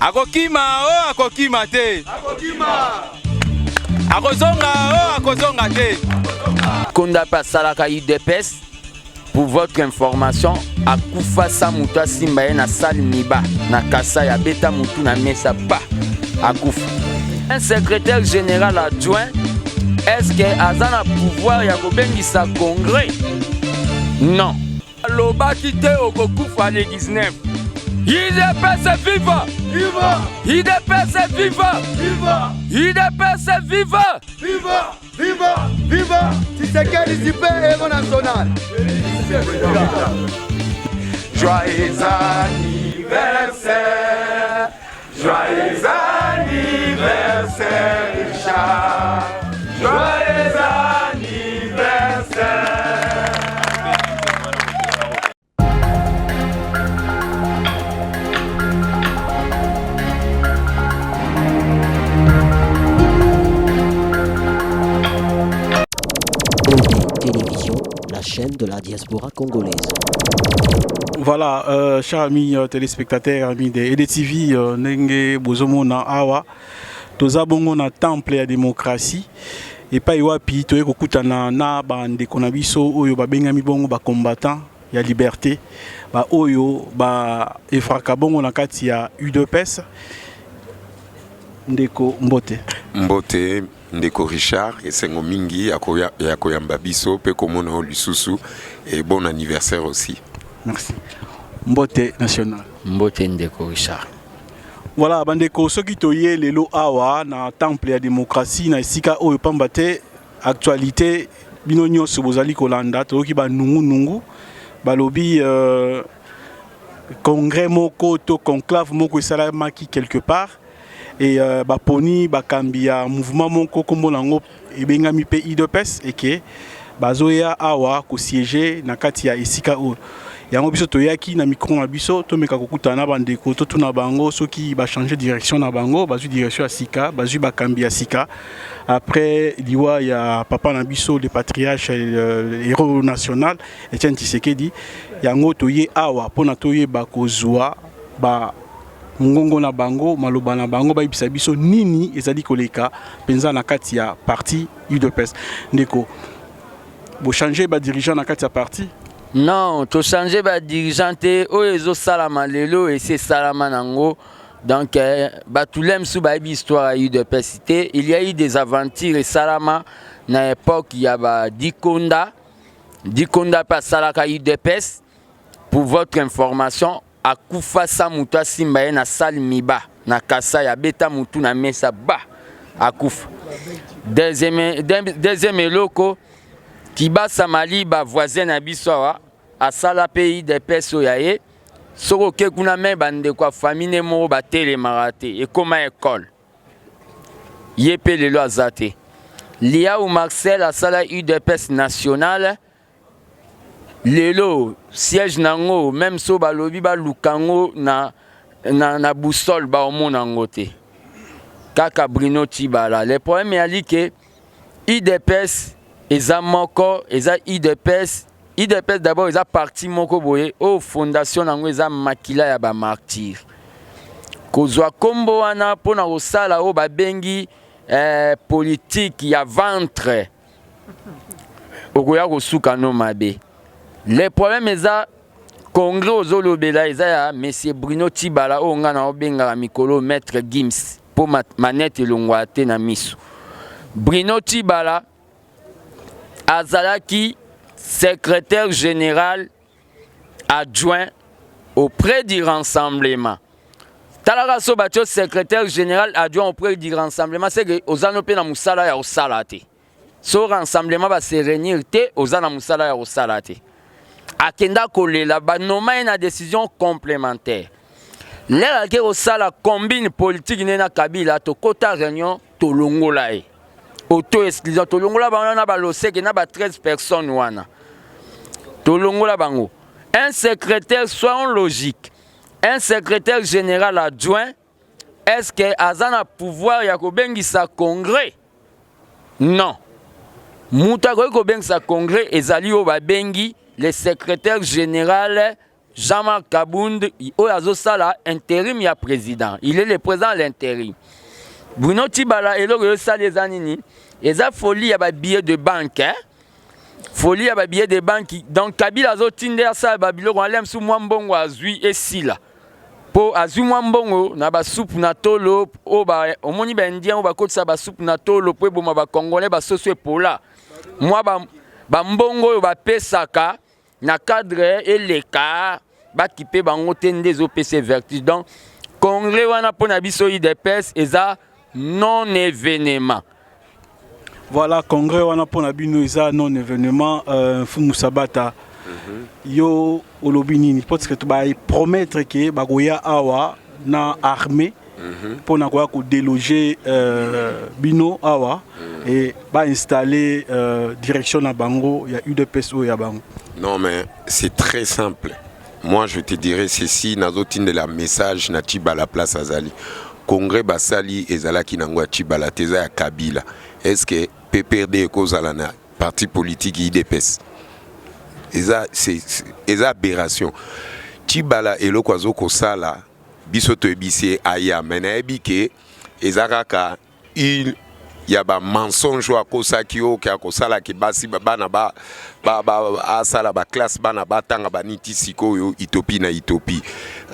Akokima o akokima te. Akokima. Akozonga o akozonga te. Konda pasalaka UDPS. Pour votre information, Akufa Samuta Simbaye na salle Miba, na Kasa ya Beta Mutu na Mesa ba. Akufa. Un secrétaire général adjoint, est-ce que Azana pouvoir ya kobengisa congrès? Non. Loba kite okokufa le 19. UDPS viva! Viva! UDPS viva! Viva! UDPS viva! Viva! Viva! Viva! Tshisekedi Zipe Héros National. Joyeux anniversaire! Joyeux anniversaire, Richard! Joyeux anniversaire! Télévision, la chaîne de la diaspora congolaise. Voilà, chers amis téléspectateurs, amis de EDTV, Nenge Bozomona Awa, Toza Bongo na temple ya démocratie, et pas Iwapi, Toye Kokutana na bande konabiso, Oyo Babengami Bongo ba combattant, ya liberté, ba Oyo, ba Efraka Bongo na kati ya UDPS, Ndeko Mbote. Mbote, Ndeko Richard, et Sengo Mingi, Yakoyamba Biso, Pekomona Lisusu, et bon anniversaire aussi. Merci. Mbote national. Mbote Ndeko Richard. Voilà, bandeko soki toye lelo awa na temple ya démocratie na esika oyo pambate actualité bino nyonso bozali kolanda toki ba nungu balobi congrès moko to conclave moko esalamaki quelque part et baponi bakambi ya mouvement moko kombo nango ebengami pe UDPS et que bazoya awa ko siéger na kati ya esika oyo yango biso toyaki na micro na biso to meka kokutana bandeko to tuna bango soki ba changer direction na bango bazui direction ya sika bazui bakambi ya sika après liwa ya papa na biso le patriarche héros national Etienne Tshisekedi yango toye awa pona toye bakozwa ba ngongo na bango maloba na bango bayibisa biso nini ezali koleka penza na kati ya parti UDPS ndeko bo changer ba dirigeant na kati ya parti. Non, tu changes de dirigeant, oyezo salama lelo et c'est salama nango. Donc, tout l'aime sous ba histoire à UDPS. Il y a eu des aventures et salama na époque il y a Dikonda pas salaka UDPS. Pour votre information, Akufa Samuta Simbaye na salle Miba, na Kasa ya Beta Mutu na Mesa ba. Akufa. Deuxième loko. Kiba Samali ba voisin na biso a sala pays de peso yaye soko ke kuna me bande kwa famille mo ba tele marate et comme école yepe lelo azate lia ou Marcel a sala UDPS national lelo siège nango même so ba lobi ba lukango na boussole ba omona ngote kaka Bruno Tibala le problème est que UDPS Eza moko, eza UDPS d'abord eza parti moko boye o fondation nango eza makila ya ba martyr. Kozwa kombo wana pona kosala o babengi politique ya ventre. Okoya kosuka no mabe. Le problème eza congrès ozolobela eza ya monsieur Bruno Tibala o ngana obenga mikolo maître Gims po manette elongwa te na miso. Bruno Tibala Azalaki, secrétaire général adjoint auprès du rassemblement. Talaka Sobatio, secrétaire général adjoint auprès du rassemblement, c'est que Ozanope na musala ya osalate. So rassemblement va se réunir te Ozana musala ya osalate. Akenda kolela ba noma na décision complémentaire. L'air que osala combine politique nena Kabila to kota réunion to longolae. Auto-exclusion. Tolongola bango na baloseke na ba 13 personnes wana. Tolongola bango. Un secrétaire, soyons logiques. Un secrétaire général adjoint, est-ce que Azana pouvoir ya kobengisa congrès? Non. Mouta kobengisa congrès ezali o babengi le secrétaire général Jean-Marc Kabound, oyo sala intérim ya président. Il est le président à l'intérim. Bruno Tibala eloko sala ezanini, eza folie ya ba billet de banque, hein? Folie ya ba billet de banque. Donc Kabila azo tinde sala ba biloko alem sou mwambongo azui esila. Po azui mwambongo na ba soupe na tolo o ba omoni ba indien o ba kotisa ba soupe na tolo po boma ba congolais ba soso epola. Moi ba mbongo yo ba pesaka na cadre eleka ba kipe bango tende zo PC vertige. Donc congrès wana pona biso IDPS eza non événement. Voilà, congrès wana pona bino eza non événement Fumu Sabata. Yo olobini parce que tu vas promettre que bagoya awa na armée pour na ko déloger bino awa et ba installer direction na bango ya UDPS ou ya bango. Non mais c'est très simple. Moi je te dirais ceci nazotine de la message na Tibala place Azali. Congrès basali ezalaki nango Tibala teza ya Kabila. Est-ce que PPRD kozala na parti politique IDPS? Eza aberration. Tibala eloko azoko sala biso to ebisi aya mena ebike ezakaka il y a ba mensonge wa kosaki o ka kosala ki basi bana ba asala ba classe bana batanga baniti sikoyo Itopi na Itopi.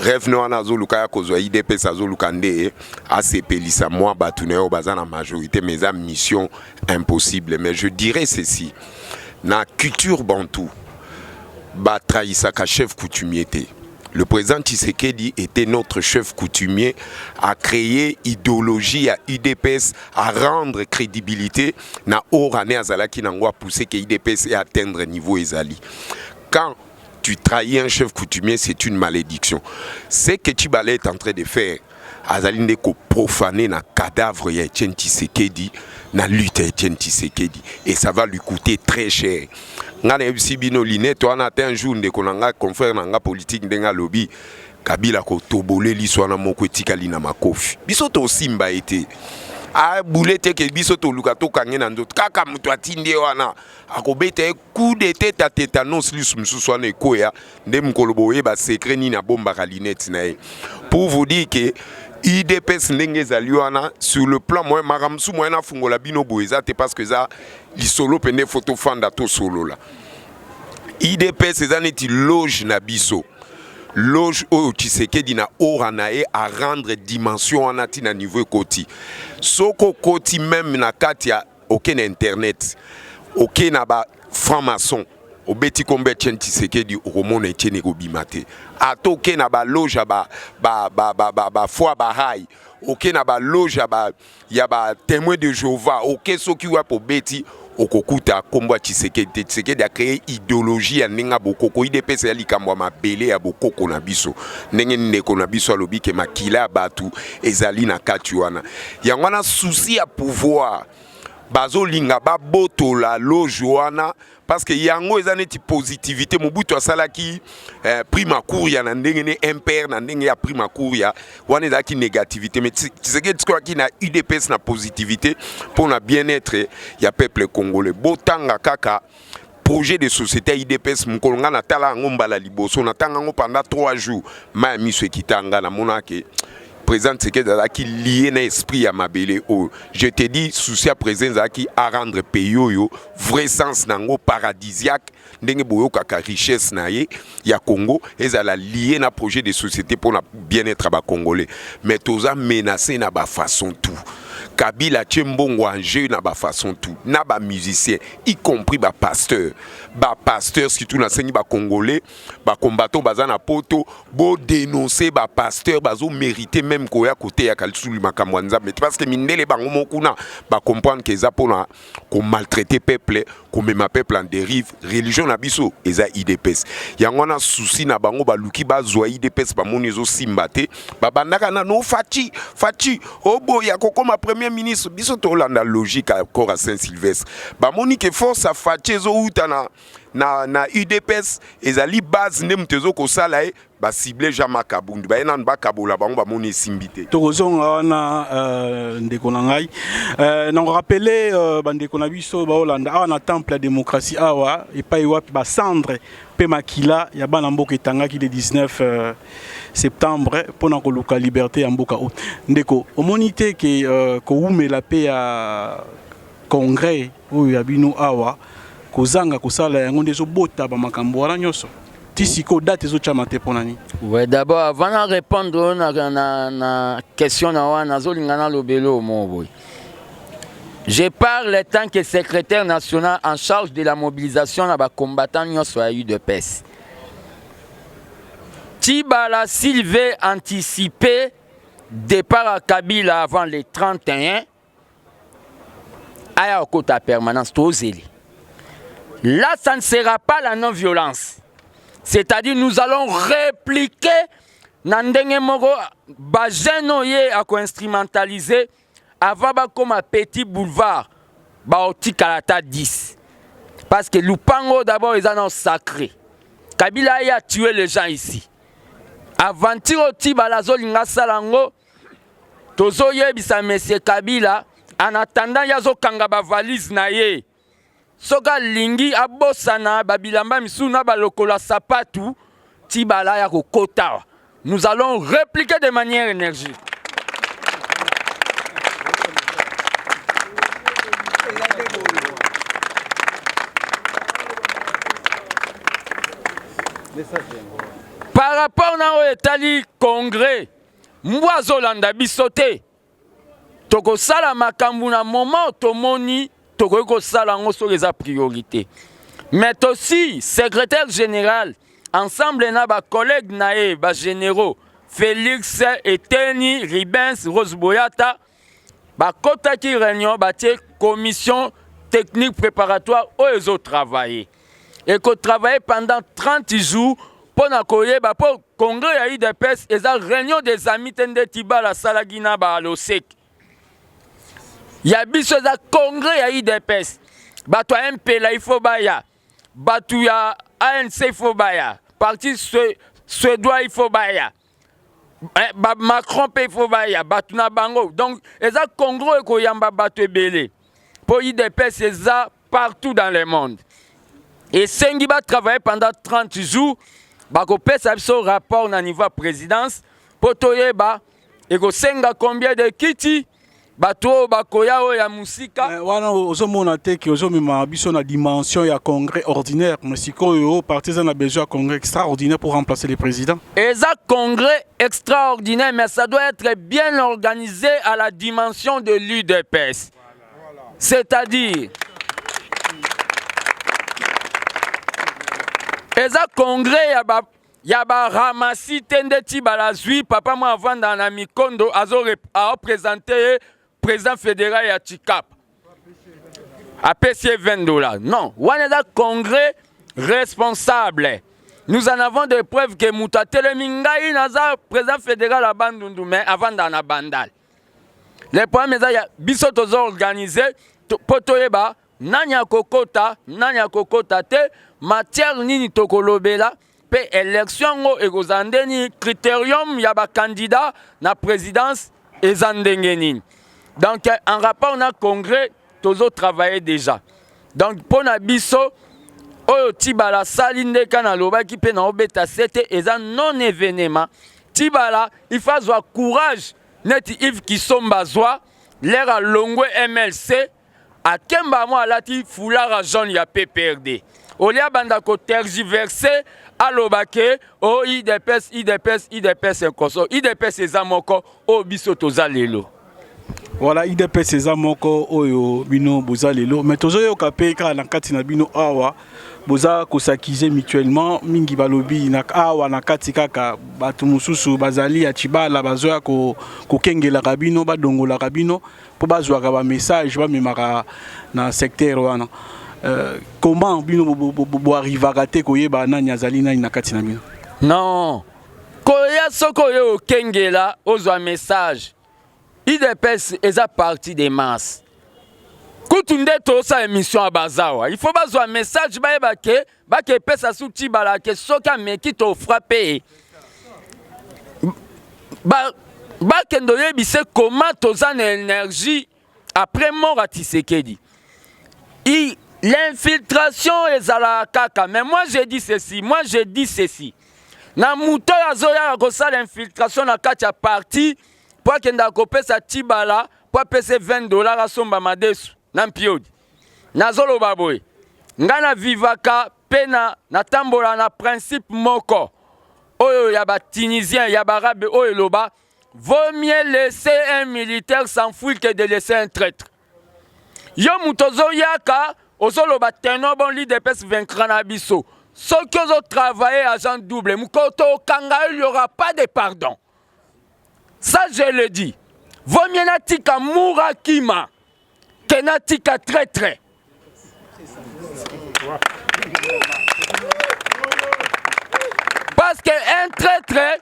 Rêve no ana zoluka ya kozwa IDPS azoluka nde asepelisa moi batune o bazana majorité mais à mission impossible. Mais je dirais ceci na culture bantou Batraïsaka chef coutumier. Le président Tshisekedi était notre chef coutumier à créer idéologie à IDPS, à rendre crédibilité na orane azalaki nangwa pousser que IDPS et atteindre niveau ezali. Quand tu trahis un chef coutumier, c'est une malédiction. C'est que Tibala est en train de faire. Azali ndeko profaner na cadavre ya Etienne Tshisekedi na lutte à Etienne Tshisekedi et ça va lui coûter très cher. Ngana ebisibino lineto ana ate un jour ndeko nanga confrère nanga politique ndenga lobby Kabila ko tobole liswana moko etikali na makofi. Biso to simba été a boulete ke biso to luka to kange na ndoto kaka mutu atinde wana akobeta coup de tête à tétanos lisu msusu wana ekoya nde mkolobo yeba secret ni na bomba ka linette na ye. Pour vous dire que IDPS ndenge zaliwana sur le plan moi maramsu moi na fungola bino boeza te parce que ça li solo pende photo fanda to solo la IDPS ezaneti loge na biso loge o Tshisekedi na oranae à rendre dimension anati na niveau koti soko koti même na katia aucun internet aucun na ba franc-maçon au beti kombe Etienne Tshisekedi romona Etienne Gobimate atoke na ba loge ba foi ba hai oke na ba loge ba ya ba témoin de Jéhovah oke soki wa po beti okokuta kombo Tshisekedi Tshisekedi a créé idéologie ya ninga bokoko IDPS ya likambo mabele ya bokoko na biso ndenge ndeko na biso alobi ke makila batu ezali na kati wana yango na souci ya pouvoir bazo linga ba boto la loge wana parce que yango ezaneti positivité mobutu asalaki prima cour ya na ndenge ne impair na ndenge ya prima cour ya wana ezaki négativité mais Tshisekedi tskoa ki na UDPS na positivité pour na bien-être ya peuple congolais botanga kaka projet de société IDPS mkolonga na tala ngomba la liboso na tanga ngo pendant 3 jours ma miso ekitanga na monake président Tshisekedi qui lié na esprit à mabele o je te dis souci à présence qui à rendre pays yo vrai sens nango paradisiaque ndenge boyo kaka richesse na ye ya Congo ezala lié na projet de société pour la bien-être ba congolais mais toza menacé na ba façon tout Kabila Tchembongo en jeu na ba façon tout na ba musicien y compris ba pasteur qui tout na sengi ba congolais ba combattant bazana poto bo dénoncer ba pasteur bazo mériter même koya côté ya kalsulu makamwanza mais parce que mindele bango mokuna ba comprendre que za pona ko maltraiter peuple ko mema peuple en dérive religion na biso eza IDPS yango na souci na bango ba luki ba zwa IDPS ba monezo simbate ba bandaka na no fachi obo ya kokoma premier ministre biso to landa logique à corps à Saint-Sylvestre ba moni que force à fachi zo utana na UDPS ezali base nde mtezo ko sala e ba ciblé Jama Kabundu ba ena ba kabola bango ba moni simbité tokozonga wana ndeko na ngai na rappeler bandeko na biso ba Hollanda awa na temple ya démocratie awa epai wapi ba cendre pe makila ya bana mboka etangaki le 19 septembre pona koluka liberté ya mboka o ndeko omoni te ke ko umela pe ya congrès oyo ya bino awa kozanga kosala yango ndezo bota ba makambo wana nyoso tisiko date ezo chama te ponani. Ouais, d'abord avant de répondre na question na wana zolingana lobelo mo. Je parle en tant que secrétaire national en charge de la mobilisation na ba combattants nyoso ya UDPS. Tibala s'il veut anticiper départ à Kabila avant les 31 aya okota permanence tozeli. Là ça ne sera pas la non-violence. C'est-à-dire nous allons répliquer Nandenge Moro Bajeno ye à instrumentaliser avant comme un petit boulevard Baoti Kalata 10. Parce que Lupango d'abord ils en ont sacré. Kabila a tué les gens ici. Aventure oti balazo linga salango tozo yebisa monsieur Kabila en attendant yazo kanga ba valise na ye. Soka lingi abosana babilamba misuna balokola sapatu tibala ya kokota. Nous allons répliquer de manière énergique. Par rapport à l'État congrès, moi Zolanda bisoté. Toko sala makambu na moment tomoni toko sala ngo sur les priorités. Mais aussi secrétaire général ensemble na ba collègues nae ba généraux Félix Eteni Ribens Roseboyata ba kota ki réunion ba commission technique préparatoire aux autres travailler. Et qu'on travaille pendant 30 jours pour na pour congrès ya UDPS et la réunion des amis tende tiba la salagina ba alosek. Ya biso za congrès ya UDPS. Bato MP la il faut baya. Bato ya ANC il faut baya. Parti suédois il faut baya. Macron il faut baya. Bato na bango. Donc eza congrès ko yamba bato ebele. Pour UDPS eza partout dans le monde. Et Sengi va travailler pendant 30 jours. Bako pesa biso rapport na niveau présidence. Pour toyeba et ko senga combien de kiti bato bakoya o ya musika wana ozomona te ke ozomema biso na dimension ya congrès ordinaire mais sikoyo partisan a besoin de congrès extraordinaire pour remplacer les présidents. Et ça congrès extraordinaire mais ça doit être bien organisé à la dimension de l'UDPS. C'est-à-dire et ça congrès ya ba ramasi tende ti balazui papa moi avant dans la Mikondo a représenté président fédéral ya Chikap a payé $20. Non, on est un congrès responsable. Nous en avons des preuves que Mouta Telemingaï n'a président fédéral à Bandundu mais avant dans la bandal. Les problèmes sont biso tozo organisé potoyeba nanya kokota te matière nini tokolobela pe élection ngo ekozandeni critérium ya ba candidat na présidence ezandengenini. Donc en rapport na congrès tozo travailler déjà. Donc pour na biso oyo tibala salinde kana lobaki pe na obeta sete eza non événement tibala il faut avoir courage net Yves Kisomba zwa l'air à Longwe MLC a kemba mo alati foulard jaune ya PPRD olia banda ko tergiverser alobake o IDPS enkoso IDPS ezamoko o biso tozalelo. Voilà, IDPS ezamoko oyo bino bozalelo mais tozoyo kapé ka na kati na bino awa boza kosakize mutuellement mingi balobi na awa na kati kaka batu mususu bazali ya Chibala bazoya ko kengela kabino badongola kabino po bazwa ka ba message ba memaka na secteur wana. Comment bino bo arrivera te koyeba nani azali nani na kati na bino? Non. Koya soko yo kengela ozwa message. IDPS est à partie des masses. kutunde to sa émission à bazawa il faut bazwa message ba ke pesa sous Tibala ke soka meki to frapper ba kendo yebise comment toza na énergie après mort à Tshisekedi. L'infiltration est à la caca. Mais moi je dis ceci. Na muto ya zoya kosa l'infiltration na katia parti pour kenda kopesa Tibala pour pese $20 à somba madesu na mpiodi. Na zolo baboy. Ngana vivaka pena na tambola na principe moko. Oyo ya ba Tunisien ya barabe oyo loba. Vaut mieux laisser un militaire s'enfuir que de laisser un traître. Yo mutozo yaka ozolo bateno bon l'IDPS vaincra na biso. Ceux qui ont travaillé agent double, mukoto kanga il n'y aura pas de pardon. Ça je le dis. Vaut mieux natika murakima que natika traître. Parce que un traître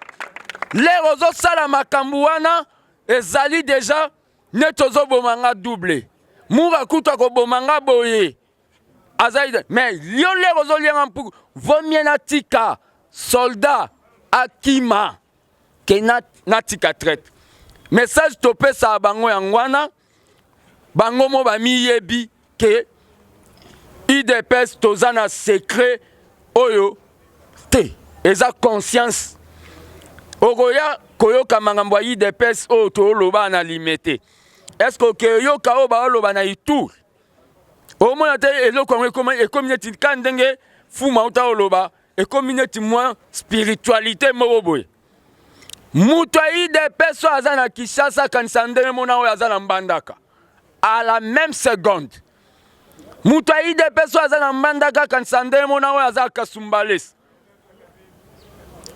les rosos salama kambuana ezali déjà netozo bomanga doublé. Moura kuta ko bomanga boye. Azaïd mais lion les rosos lianga pour vaut mieux natika soldat akima que natika traite. Message topé sa bango yangwana bango mo ba miyebi que IDPS tozana secret oyo te eza conscience. Ogoya koyoka mangambo ya IDPS o to loba na limité. Est-ce que yoka o ba loba na itu? Au moins te eloko e communauté kandenge fuma uta loba e communauté moins spiritualité moroboy. Muto IDPS o azana Kinshasa kansandele mona o azana mbandaka. À la même seconde. Muto IDPS o azana mbandaka kansandele mona o azana Kasumbales.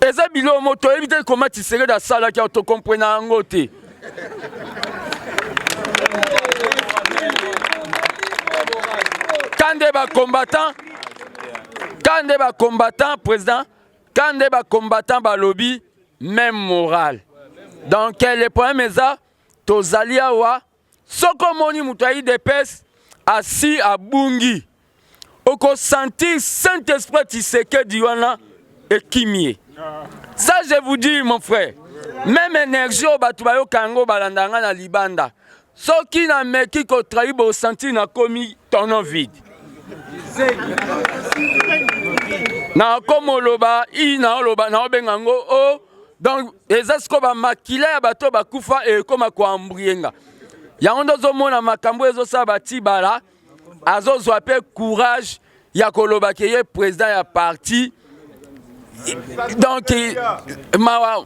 Eza bilo moto éviter comment tu serais dans salle qui auto comprendre en côté. Quand des combattants président, quand des combattants ba lobby même moral. Donc les problèmes eza tozalia wa soko moni muto IDPS assis à Bungi. Oko sentir Saint-Esprit Tshisekedi wana et kimie. Ça je vous dis mon frère. Même énergie au batu bayo kango balandanga na libanda. Soki na meki ko trahi bo sentir na komi tono vide. Na komo loba ina loba na obengango o donc ezasko ba makila ya bato bakufa e koma ko ambrienga. Ya ondozo mona makambo ezo sa bati bala azo zwape courage ya koloba keye président ya parti. Donc,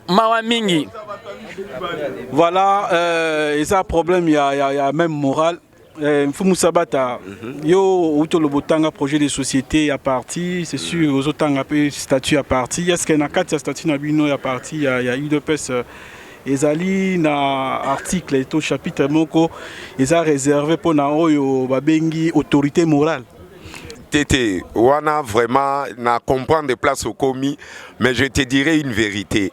Mawamingi. Voilà, et ça problème, il y a même moral. Mfumu Sabata, yo utolo botanga projet de société à parti, c'est sûr, aux autant appelé statut à parti. Est-ce qu'il y a 4 statuts à bino à parti, il y a UDPS ezali na article et au chapitre moko, ils ont réservé pour na oyo babengi autorité morale. Tété, wana vraiment na comprendre des places au commis, mais je te dirais une vérité.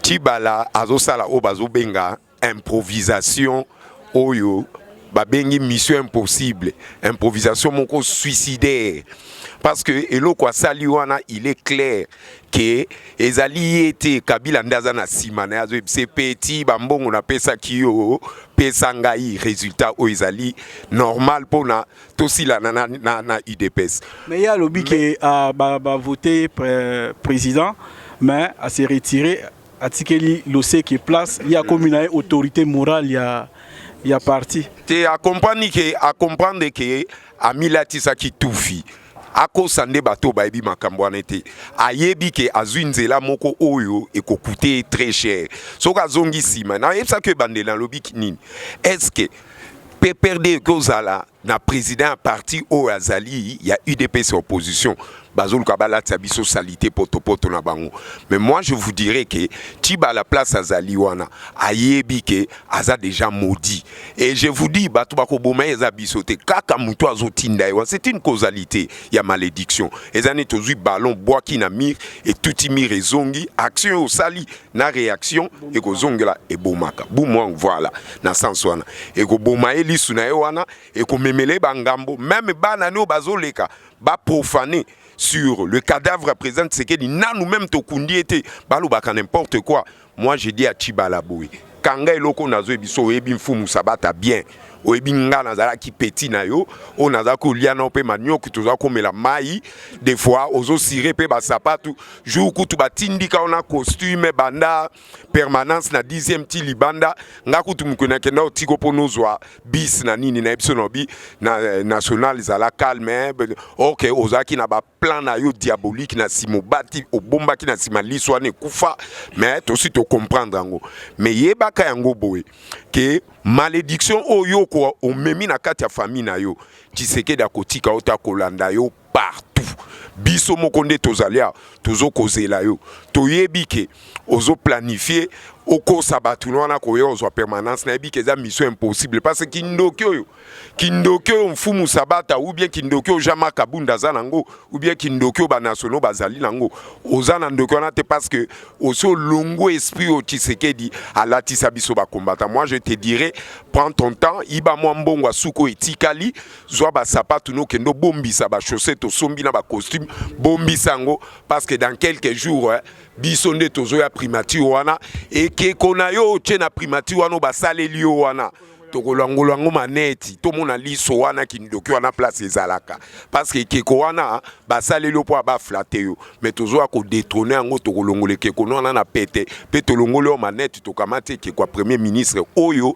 Tibala azosala o bazobenga improvisation oyo babengi mission impossible, improvisation moko suicidaire. Parce que eloko asali wana il est clair que ezali été Kabila ndazana simana azo c'est petit bambongo na pesa kiyo pesa ngai résultat o ezali normal pona tosila na UDPS. Mais il y a lobby qui a voté président mais a se retiré a tikeli l'OC qui place il y a comme une autorité morale il y a parti. Tu à comprendre que Amila Tisaki Toufi ako sande bato baibi makambwana te ayebi ke azwinzela moko oyo ekokuté très cher soka zongi sima na yebsa ke bandela lobi kinini est-ce que PPRD kozala na président parti o azali ya UDPS opposition bazoluka balatisa biso salité poto na bango. Mais moi je vous dirais que Tiba la place azali wana ayebi ke aza déjà maudit. Et je vous dis bato bakoboma eza biso te kaka muto azotinda wana, c'est une causalité ya malédiction. Ezani tozui ballon bois qui na mire et tout mire ezongi action au sali na réaction et ko zongela e bomaka. Boumwa voilà na sens wana. Et ko boma elisu na wana et ko memele bangambo même bana no bazoleka ba profaner sur le cadavre présent c'est que na nous-mêmes to kundi été balo baka n'importe quoi. Moi je dis à Tibala Boy kanga eloko nazo ebiso ebi mfumu sabata bien oyebi nga nazala ki petit na yo o nazala ko liana pe manioki toza ko mela mai des fois ozo sire pe ba sapatu jour kutu batindika ona costume banda permanence na 10e ti libanda nga kutu mukuna kenda otiko ponozwa bis na nini na epsonobi na national zala calme OK ozaki na ba plan na yo diabolique na simobati obomba ki na simaliswa ne kufa mais aussi to comprendre ngo mais yeba ka yango boye que malédiction oyo ko o memi na kati ya famille na yo Tshisekedi akotika ota kolanda yo partout biso mokonde tozalia tozo kozela yo toyebi ke ozo planifier oko sabatuno wana ko yo ozo permanence na yebi ke za mission impossible parce que kindokyo mfumu sabata ou bien kindokyo jama kabunda zanango ou bien kindokyo ba nationaux bazali nango ozana ndokyo na te parce que oso longo esprit o Tshisekedi alatisa biso ba combattant. Moi je te dirais prends ton temps iba mwambongo suko etikali zwa ba sapatu no kendo bombisa ba chaussette sombi na ba costume bombisa ngo parce que dans quelques jours bisonde tozo ya primature wana et ke konayo tena primature wana ba saleli yo wana tokolangolwango maneti to mona liso wana kindoki wana place ezalaka parce que keko wana ba saleli po ba flatter yo mais tozo ko détrôner ngo tokolongole keko wana na pete pe tolongole o maneti to kamate keko premier ministre oyo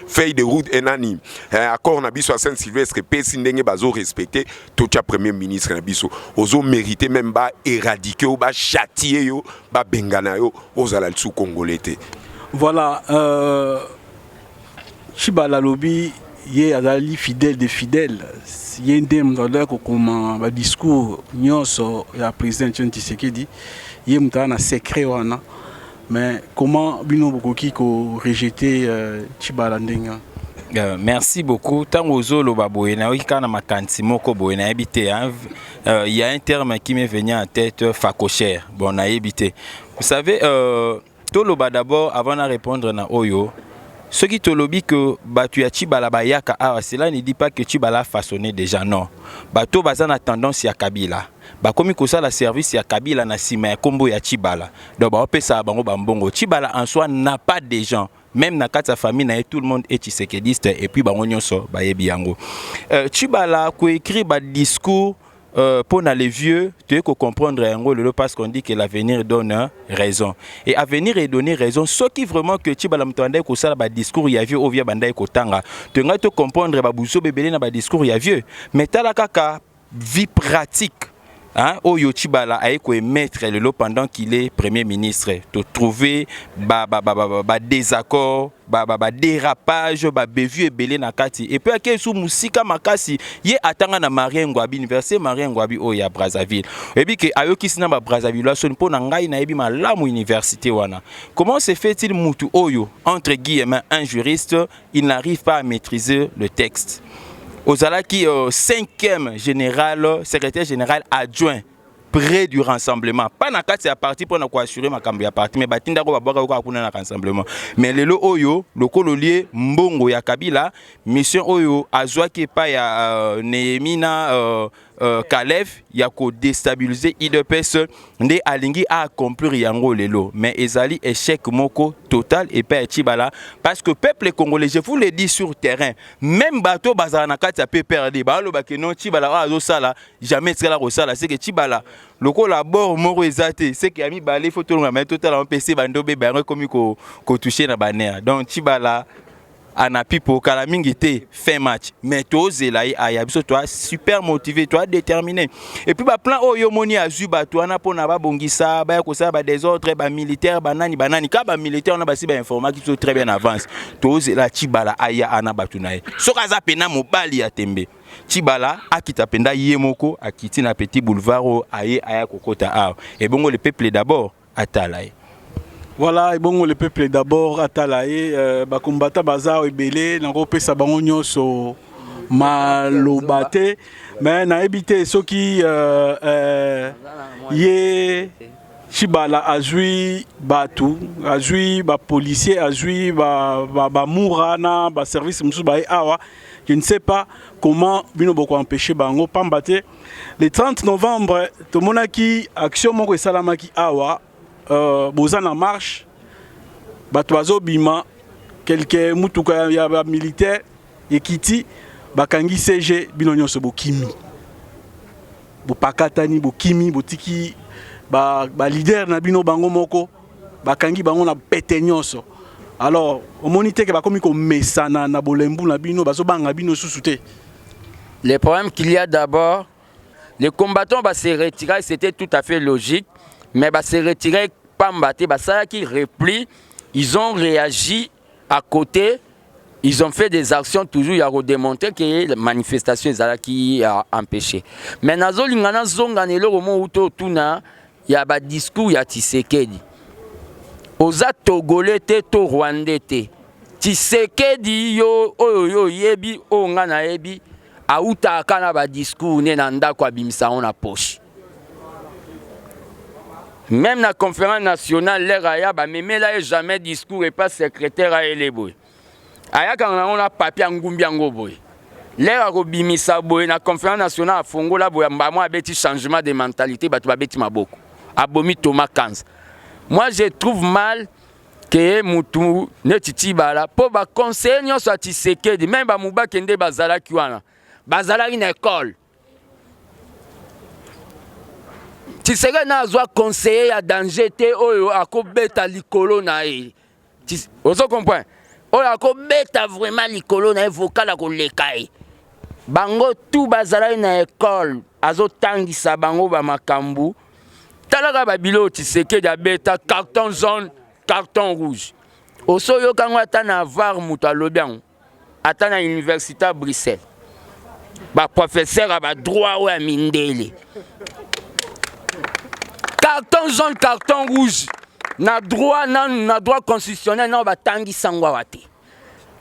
feuille de route enani accord na biso à Saint-Sylvestre pe sindenge bazo respecter to tia premier ministre na biso ozo mériter même ba éradiquer ou ba châtier yo ba bengana yo ozala sous congolais. Voilà Tshibala lobi ye azali fidèle des fidèles ye ndem ndala ko koma ba discours nyonso ya président Tshisekedi ye mutana na secret wana mais comment bino bokoki ko rejeter Tshibala ndenga. Merci beaucoup. Tango zolo baboye na okana makanti moko boye na habité il y a un terme qui m'est venu en tête facochère. Bon na habité. Vous savez toloba d'abord avant de répondre na oyo ce qui te lobby que batu ya Tshibala bayaka cela ne dit pas que Tshibala a façonné déjà non. Bato bazan a tendance ya Kabila. Ba komi ko ça la service ya Kabila na sima ya kombo ya Tshibala. Donc ba opesa bango bambongo. Tshibala en soi n'a pas de gens. Même dans sa famille, tout le monde est tshisekediste et puis bango nyonso ba yebi yango. Tshibala ko écrit ba discours pour les vieux, tu peux comprendre le parce qu'on dit que l'avenir donne raison. Et avenir est donné raison. Ce qui vraiment que Tshibala mtande ko sala ba discours ya vieux ovia banda ko tanga. Tu ngai te comprendre ba buso bebele na ba discours ya vieux. Mais tala kaka vie pratique. Hein, Oyo Tshibala a été maître le pendant qu'il est premier ministre. De trouver désaccord, dérapage, bévu et belé na kati. Et puis à quel sous musika makasi, yé atanga na Marie Ngwabi université Marie Ngwabi oya Brazzaville. Et puis que ayo kisina ba Brazzaville la son po na ngai na yebi malamu université wana. Comment se fait-il mutu oyo entre guillemets un juriste, il n'arrive pas à maîtriser le texte. Ozalaki 5e général, secrétaire général adjoint près du rassemblement. Pas na kati ya parti pour na assurer makambo ya parti mais batinda ko babaka ko kuna na rassemblement. Mais lelo oyo lokololie mbongo ya Kabila mission oyo azwaki pa ya Nehemina Kalev ya ko déstabiliser IDPS nde alingi a accomplir yango lelo mais ezali échec moko total et pas Tshibala parce que peuple congolais je vous le dis sur terrain même bateau bazana na kati ya pe perdre ba lo ba ke non Tshibala azo sala jamais tsela ko sala c'est que Tshibala loko la bord moro ezate c'est que ami balé photo na mais total en PC bando be ba comme ko toucher na banner donc Tshibala anapi pour kala mingi te fin match mais tozela ye aya biso toi super motivé toi déterminé et puis ba plan oyo moni azu bato wana pona ba bongisa ba ko sa ba des autres ba militaire banani ka ba militaire na ba si ba informa qui sont très bien avance tozela Tshibala aya ana bato na ye soka za pena mobali ya tembe Tshibala akita penda ye moko akiti na petit boulevard aye aya kokota a et bongo le peuple d'abord atala ye. Voilà, et bon, le peuple d'abord à Talaye, Bakumbata Baza Ebele, Nangope Sabango Nyoso Malobate, mais na habité ceux qui yé Tshibala Azui Batu, Azui ba policier, Azui ba Mourana, ba service Moussouba Awa, je ne sais pas comment Bino Boko empêcher Bango Pambate. Le 30 novembre, tout le monde qui action Moko Salamaki Awa. Bozan en marche, Batoazo Bima, quelques moutouka militaires, et Kiti, Bakangi CG, Binonyo Sobo Kimi. Bopakatani, Bokimi, Botiki, leader na Bino Bango Moko, Bakangi Bango na Petenyoso. Alors, au monité que Bakomi comme Messana, na Bolembu, na Bino, Bazobanga Bino sous-souté. Le problème qu'il y a d'abord, les combattants se retirer, c'était tout à fait logique. Mais se retirer, Pambate, ça qui replie, ils ont réagi à côté, ils ont fait des actions toujours, il y a redémontré que la manifestation qui a empêché. Mais dans le zonga il y a un discours, il y a Tshisekedi. Oza Togolais te to Rwandais te. Tshisekedi yo yebi o ngana yebi auta kana ba discours ne nanda kwa bimisa on a poche. Même la conférence nationale, l'air aya, mais là, jamais discours et pas secrétaire à Eleboy. Aya, quand on a papier en Gumbiango boy. L'air a bimisa boy, la conférence nationale à Fongo, là, boy, moi, un changement de mentalité, bah, tu vas bêtir ma beaucoup. Abomi Thomas 15. Moi, je trouve mal que Moutou, ne Tshibala, pour ba conseiller, nous soit Tshisekedi, même ba Mouba Kende Bazala Kiwana. Bazala une école. Tshisekedi na azwa conseiller ya danger te oyo akobeta likolo na ye. Ozo comprend? Oyo akobeta vraiment likolo na ye vocal akoleka ye. Bango tout bazala na école azo tangisa bango ba makambu. Talaka ba bilo Tshisekedi abeta carton jaune, carton rouge. Oso yo kango ata na var mutu alobian. Ata na université à Bruxelles. Ba professeur a ba droit ou a mindele. Carton jaune, carton rouge. Na droit constitutionnel, na batangi sangwa wate.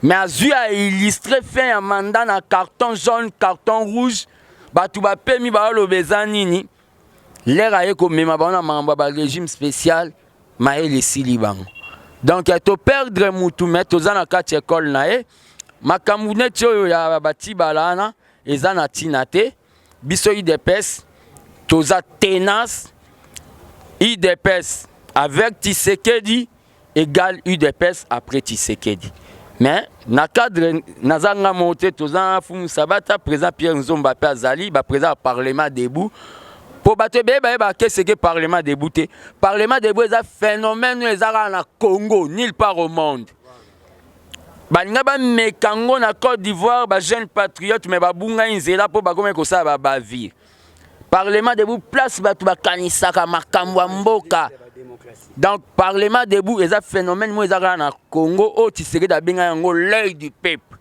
Mais Azu a illustré fait un mandat na carton jaune, carton rouge. Batu ba pemi ba lo bezanini. L'air a eko mema ba na mamba ba régime spécial, ma ele silibango. Donc to perdre mutu met ozana kati école na e. Makamune tio ya bati balana ezana tinate. Biso IDPS toza tenace. UDPS avec Tshisekedi égale UDPS après Tshisekedi. Mais dans le cadre nazanga monté tozan fumu sabata président Pierre Nzomba pe azali ba président parlement debout pour batebe ba qu'est-ce que parlement debout te parlement debout est un phénomène ezara na Congo nulle part au monde. Balinga ba mekango na Côte d'Ivoire ba jeune patriote mais ba bunga inzela po ba komeko sa ba vie. Parlement debout place batu bakanisaka makambo ya mboka. Donc parlement debout est un phénomène moi ezaka na Congo o Tshisekedi abenga yango l'œil du peuple.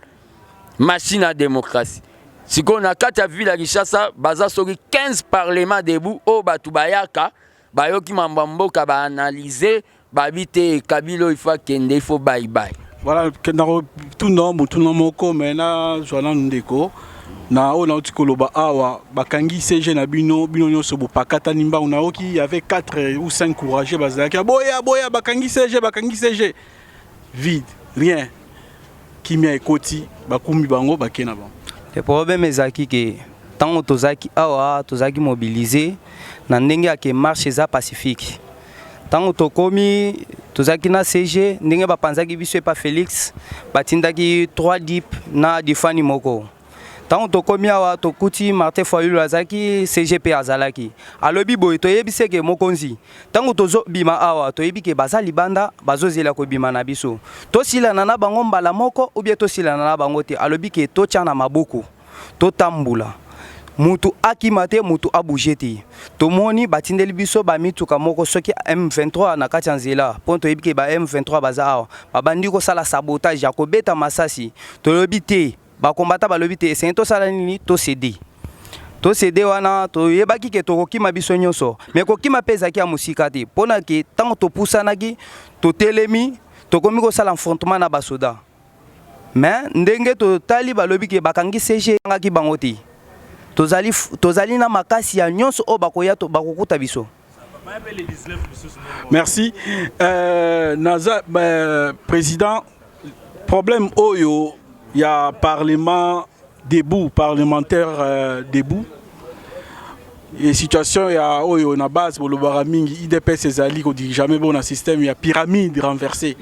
Machine à démocratie. Si on a 4 villes à Kinshasa, baza soki 15 parlements debout o batu bayaka bayoki mamba mboka ba analyser babite Kabilo il faut kende il faut bye bye. Voilà, tout nom moko mena Joana Ndeko. Na o na utikoloba awa bakangi CG na bino nyoso bopakata nimba unaoki il y avait 4 ou 5 courageux bazaki boya bakangi CG vide rien kimia ekoti bakumbi bango bakena bango. Le problème ezaki que tant tozaki awa tozaki mobiliser na ndenge ya ke marche za pacifique. Tant tokomi tozaki na CG ndenge bapanzaki biso pa Félix batindaki 3 dip na difani moko. Tant to komi awa to kuti Martin Fayulu azaki CGP azalaki. Alobi boy to yebise ke mokonzi. Tant to zo bima awa to yebi ke baza libanda bazo zela ko bima na biso. To sila na bango mbala moko ou bien to sila na bango te. Alobi ke to tia na maboko. To tambula. Mutu akimate mutu abujeti. To moni batindeli biso ba mituka moko soki M23 na kati nzela. Ponto yebi ke ba M23 baza awa. Babandi ko sala sabotage ya ko beta masasi. To lobi te ba kombata ba lobi te essayer to sala nini to céder. To céder wana to yebaki ke to kokima biso nyonso. Mais kokima peza ki ya musika te. Pona ke tango to pusanaki to telemi to komi ko sala affrontement na basoda. Mais ndenge to tali ba lobi ke bakangi CG ngaki bango te. Tozali na makasi ya nyonso o bakoya to bakokuta biso. Merci. Naza président, problème oyo, il y a parlement debout, parlementaire debout. Et situation il y a oyo na base pour le baramingi IDPS ezali ko dit jamais bon système il y a pyramide renversée.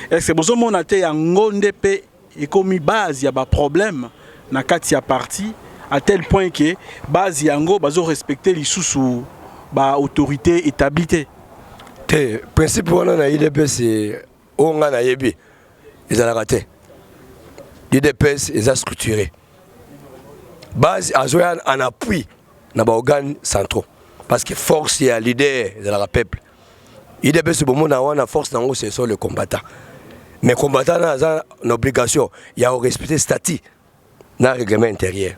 Est-ce que besoin mon até ya ngonde pe et comme base il y a ba problème na kati ya parti à tel point que base yango bazo respecter les sous ba autorité établie. Te principe wana na IDPS onga na yebi ezalaka te. IDPS est structuré. Base azoya en appui na ba organes centraux parce que force et leader de la peuple. IDPS bon monde na force nango c'est sur le combattant. Mais combattant na une obligation, il y a respecter statut na règlement intérieur.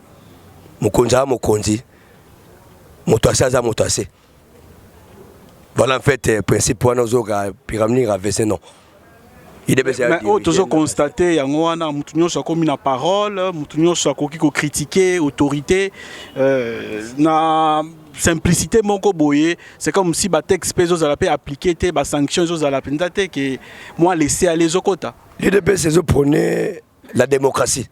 Mokonza mokonzi motoase za motoase. Voilà en fait principe wana ozoka pyramide renversée non. Mais toujours constaté yango wana mutu nyonso akomi na parole, mutu nyonso akoki ko critiquer autorité na simplicité moko boye, c'est comme si ba texte peso za la paix appliquer te ba sanction zo za la pendate que moi laisser aller zokota. L'IDPS c'est prôner la démocratie.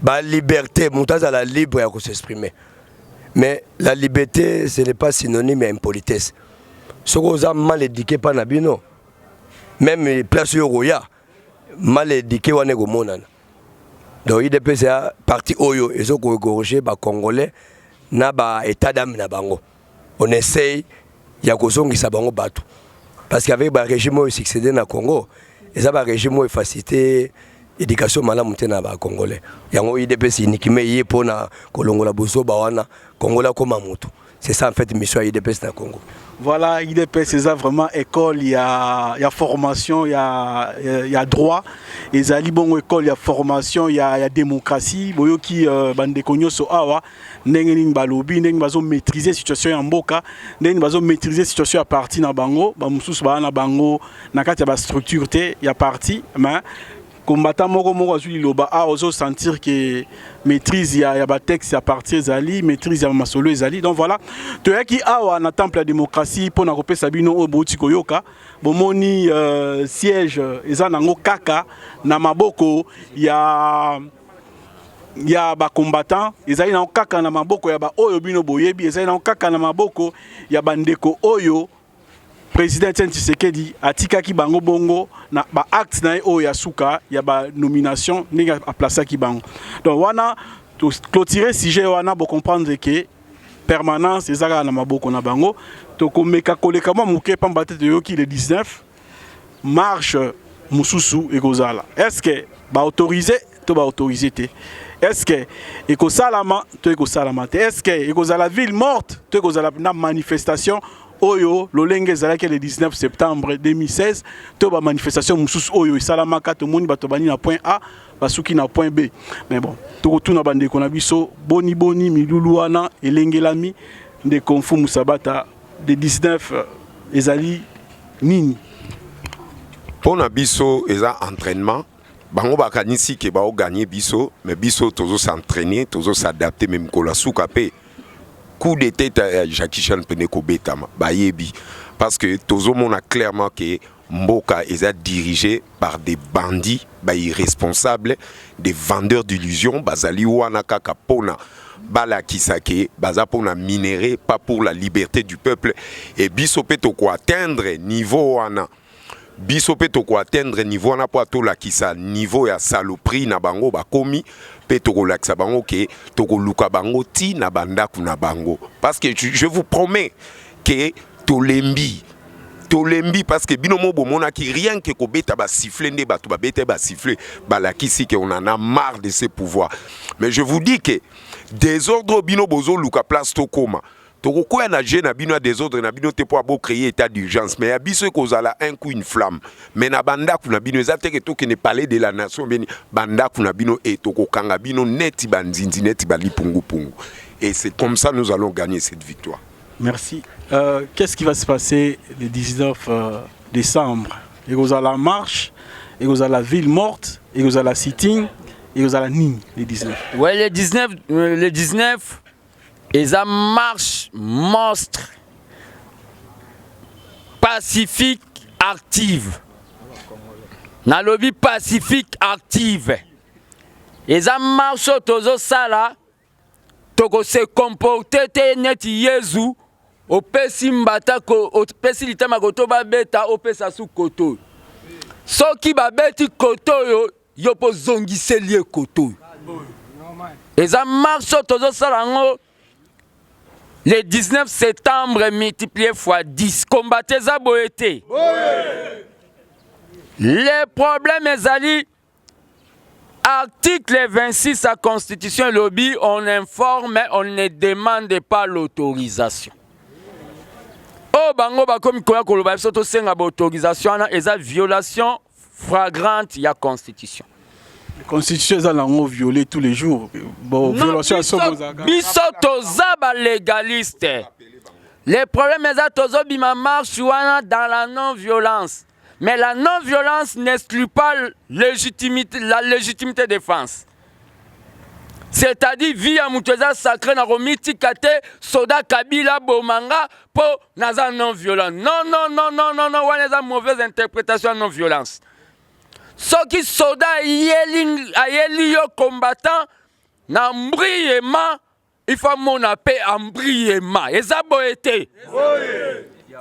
La liberté, Moutaza la libre à s'exprimer. Mais la liberté, ce n'est pas synonyme à impolitesse. Ce qu'on a mal éduqué par Nabino, même les places Roya, mal éduqué ou anego monan. Donc il dépend de parti Oyo, et ce qu'on corrige, les Congolais, n'a pas état d'âme na bango. On essaye, il y a cause qui s'abango batou. Parce qu'avec le régime qui succédé na Congo, et ça le régime qui facilité éducation malamu tena ba congolais yango IDPS uniquement yé pona kolongola boso ba wana Congola comme mutu. C'est ça en fait mission IDPS na Congo. Voilà, IDPS c'est ça vraiment école, il y a formation, il y a droit, et zali bon école, il y a formation, il y a démocratie, boyo ki bande konyo so awa ndenge ning balobi ndenge bazo maîtriser situation ya mboka, ndenge bazo maîtriser situation ya parti na bango, ba mususu ba na bango na kati ya ba structure te ya parti, mais combattant moko azuli loba a ozo sentir que maîtrise ya ba texte ya parti ezali maîtrise ya masolo ezali. Donc voilà to yaki awa na temple la démocratie pour na kopesa bino o bouti koyoka bomoni siège eza nango kaka na maboko ya ba combattant ezali na kaka na maboko ya ba oyo bino boyebi ezali na kaka na maboko ya bandeko oyo président Tshisekedi atikaki bango bongo na ba acte na o ya suka ya ba nomination ninga a placer ki bango. Donc wana to clôturer sujet wana bo comprendre que permanence ezaka na maboko na bango to komeka koleka mo muke pamba tete yoki le 19 marche mususu ekozala. Est-ce que ba autoriser to ba autoriser te? Est-ce que ekosalama to ekosalama te? Est-ce que ekozala ville morte to ekozala na manifestation Oyo, l'olenge zalaki le 19 septembre 2016, to ba manifestation mususu oyo isalamaka to moni bato bani na point A, basuki na point B. Mais bon, to retourna bande ko na biso boni milulu wana elengelami de konfu musabata de 19 ezali nini. Pona biso eza entraînement, bango bakanisi ke ba o gagner biso, mais biso tozo s'entraîner, tozo s'adapter même ko la souka pe. Coup de tête à Jackie Chan Peneko Betama, Bayebi. Parce que tout le monde a clairement que Mboka est dirigé par des bandits, irresponsables, des vendeurs d'illusions, Bazali Wanaka Kapona, Bala Kisake, Bazapona minéré, pas pour la liberté du peuple. Et Bisopeto quoi atteindre niveau Wana. biso pe toko atteindre niveau na po atolakisa niveau ya saloperie na bango bakomi pe toko lakisa bango ke toko luka bango ti na bandaku na bango parce que je vous promets que tolembi parce que bino mo bomona ki rien que ko beta ba siffler nde bato ba beta ba siffler balakisi que on en a marre de ces pouvoirs mais je vous dis que désordre bino bozo luka place tokoma toko na jeune bino désordre na bino te po abo créer état d'urgence mais abiso ko zala un coup une flamme mais na bandaku na bino ezate que to ne parler de la nation beni bandaku na bino et toko kanga bino neti banzinzi neti bali pungu et c'est comme ça nous allons gagner cette victoire. Merci. Qu'est-ce qui va se passer le 19 décembre? Et vous avez la marche, et vous avez la ville morte, et vous avez la sitting, et vous avez la ligne le 19. Ouais, le 19, et ça marche monstre pacifique active. Na lobby pacifique active. Et ça marche tozo sala. Toko se comporter te net Yezu. Opesi mbata ko opesi litama koto ba beta opesa su koto. Soki ba beti koto yo po zongise lié koto. Eza marche tozo salango le 19 septembre multiplié fois 10 combattre za boete. Le problème ezali article 26 de la Constitution lobby, on informe mais on ne demande pas l'autorisation. Oh bango bakomi koya koloba biso to senga ba autorisation na eza violation flagrante ya constitution. La constitution est en violée tous les jours. Bon, violation biso toza ba légaliste. Le problème est que tozo bima marche wana dans la non-violence. Mais la non-violence n'exclut pas la légitimité défense. C'est-à-dire, vie à Moutouza sacré na romiti kate soda kabila bomanga po naza non-violent. Non, wana mauvaise interprétation non-violence. Ce qui soda ayeli yo combattant na mbriema, il faut mon appel en mbriema. Eza boete.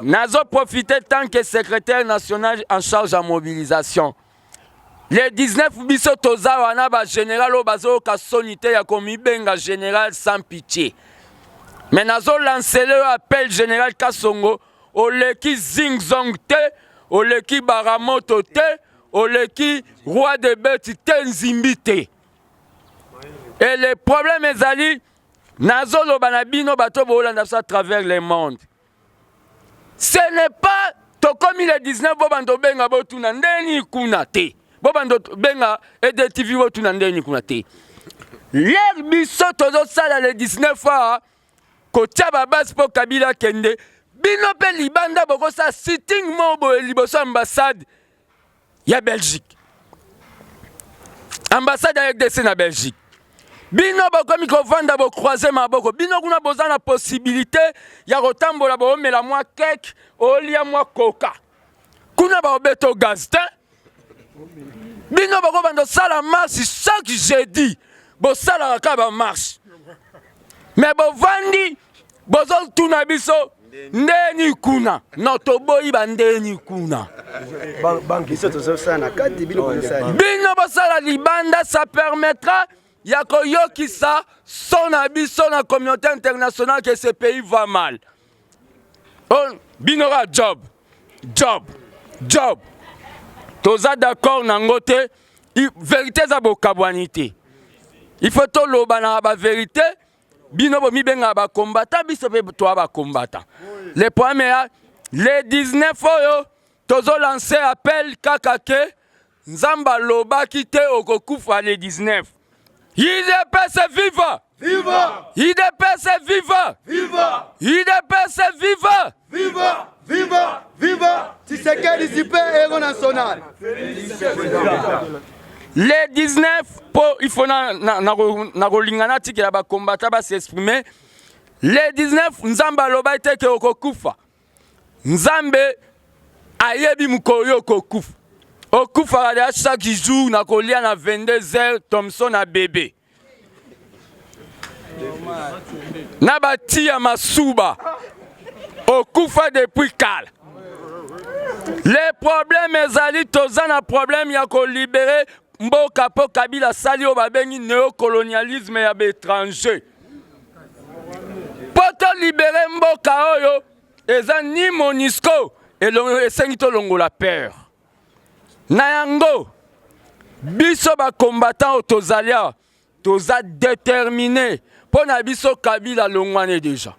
Nazo profiter tant que secrétaire national en charge de la mobilisation. Le 19 biso toza wana ba général obazo ka sonité ya komi benga général sans pitié. Mais nazo lancer le appel général Kasongo oleki Zingzong te, oleki Baramoto te, oleki roi de bêtes te nzimbi te. Et le problème ezali nazo lo banabino bato bo landa à travers le monde. Ce n'est pas tokomi le 19 bobando benga botuna ndeni kuna te. Bobando benga EDTV botuna ndeni kuna te. L'air biso tozo sala le 19 a kotia babas po Kabila kende. Bino pe libanda boko sa sitting mobo liboso ambassade ya Belgique. Ambassade ya RDC na Belgique. Bino bakomi kovanda bo croiser maboko. Bino kuna boza na possibilité ya kotambola bo mela mwa cake olia mwa coca. Kuna ba obeto gaz te. Bino bako bando sala marche chaque jeudi. Bo sala ka ba marche. Mais bo vandi bozo tuna biso ndeni kuna. Noto boyi ba ndeni kuna. Banki soto sana kati bino bo sala. Bino bo sala libanda ça permettra Yako yokisa son abiso na communauté internationale que ce pays va mal. Oh, binora job. Toza d'accord nangote, vérité za bokabwanité. Il faut to loba na ba vérité, bino bo mi benga ba combattant, biso pe to ba combattant. Le premier le 19 oyo tozo lancer appel kakake nzamba loba kite okokufa le 19. IDPS viva! Viva! IDPS viva! Viva! IDPS viva! Viva! Viva! Viva! Tshisekedi Zipe Héros National. Le 19, il faut na rolingana tikela ba combattant ba s'exprimer. Le 19, nzamba loba ete ke okokufa. Nzambe ayebi mukoyo okokufa. Okufa à chaque jour, na kolia na 22h, Thompson a bébé. Na bati ya masuba. Okufa depuis Kala. Les problèmes ezali tozana problème ya ko libérer mboka po Kabila sali o babengi néocolonialisme ya étranger. Poto libérer mboka oyo eza ni MONUSCO esengi to longola peur. Na yango biso ba combattant tozalia toza déterminé pour na biso Kabila longwane déjà.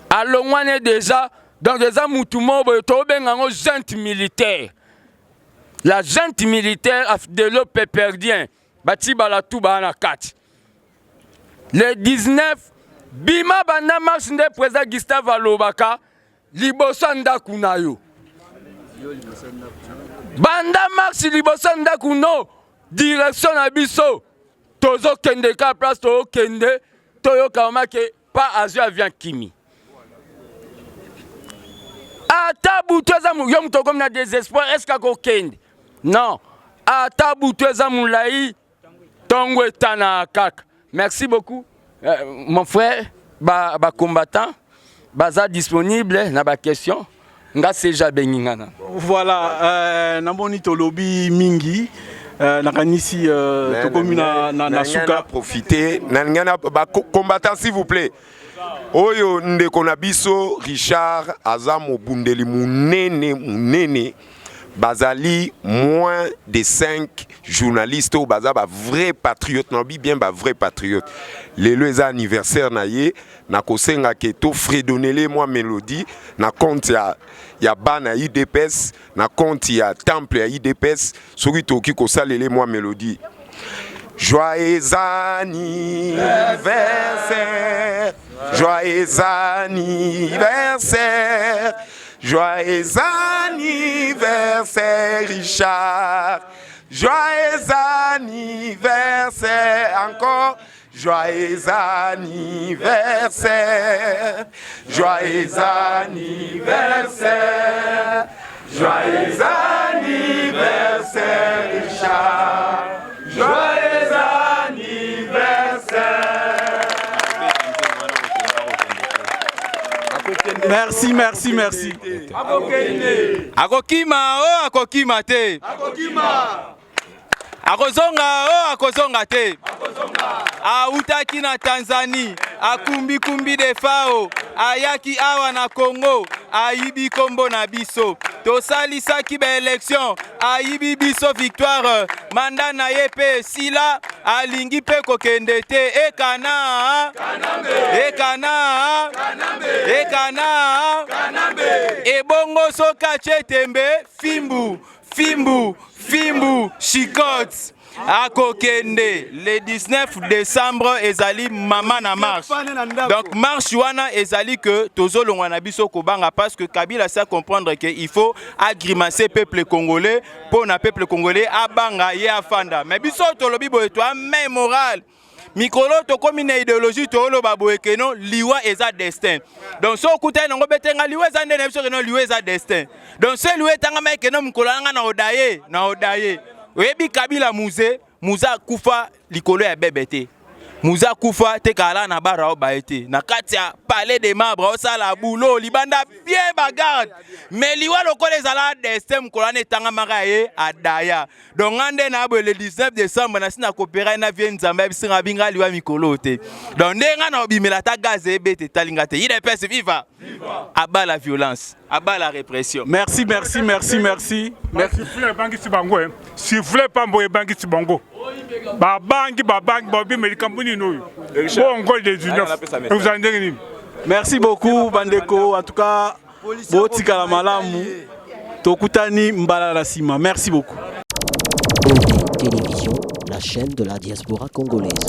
A longwane déjà donc des amoutumo to bengango junte militaire. La junte militaire a développé perdien bati bala tuba na kati. Le 19 bima banda marche de président Gustave Alobaka liboso ndaku na yo. Banda marche liboso ndaku no direction na biso tozo kende ka place to kende toyo kama ke pas azu avion kimi. Ata butweza mu yo mutoko na désespoir est-ce ka ko kende? Non. Ata butweza mulai tongo etana kaka. Merci beaucoup mon frère ba combattant baza disponible na ba question nga seja bengingana. Voilà namoni to lobby mingi nakanisi tokomi na suka profiter na ba combattant s'il vous plaît. Oyo ndeko na biso Richard aza mobundeli munene bazali moins de 5 journalistes au baza ba vrai patriote nobi bien ba vrai patriote. Le anniversaire na ye na kosenga ke to fredonele moi mélodie na compte ya bana IDPS na compte ya temple ya IDPS soki toki ko salele moi mélodie. Joyeux anniversaire, joyeux anniversaire, joyeux anniversaire Richard, joyeux anniversaire encore, joyeux anniversaire, joyeux anniversaire, joyeux anniversaire Richard, joyeux Merci. Akokima o akokima te. Akozonga te. Autaki na Tanzanie, akumbi de fao, ayaki awa na Congo, ayibi kombo na biso. Tosalisaki ba élection, ayibi biso victoire, mandat na yepe sila, alingi pe kokende te, ekana, ebongo soka chetembe, fimbu, chikote. Akokende le 19 décembre ezali mama na marche. Donc marche wana ezali que tozolongwa na biso kobanga parce que Kabila sait comprendre que il faut agrimacer peuple congolais pour na peuple congolais abanga ye afanda. Mais biso tolobi boye to même moral. Mikolo to komi na idéologie to lo baboye que non liwa eza destin. Donc so kuta nango betenga liwa eza ndene biso que non liwa eza destin. Donc se liwa tanga mai que non mukolo nga na odaye. Oyebi Kabila muza kufa likolo ya bebete. Muza kufa te kala na bara o baete. Na kati ya palais des marbres o sala boulot libanda bien bagarde. Mais liwa lokole zala destin mkolane tanga makaye adaya. Donc ngande na bo le 19 décembre na sina coopérer na vie nzamba bisinga binga liwa mikolo te. Donc ndenga na obimela ta gaz ebete talinga te. Il pèse viva. Abat la violence, abat la répression. Merci. Si vous voulez bangi sibango, si vous voulez pas mboye bangi sibango. Babangi babi medicamuni no. Bon gol des unions. Vous en donnez. Merci beaucoup Bandeko, en tout cas botika la malamu tokutani mbala la sima. Merci beaucoup. OD Télévision, la chaîne de la diaspora congolaise.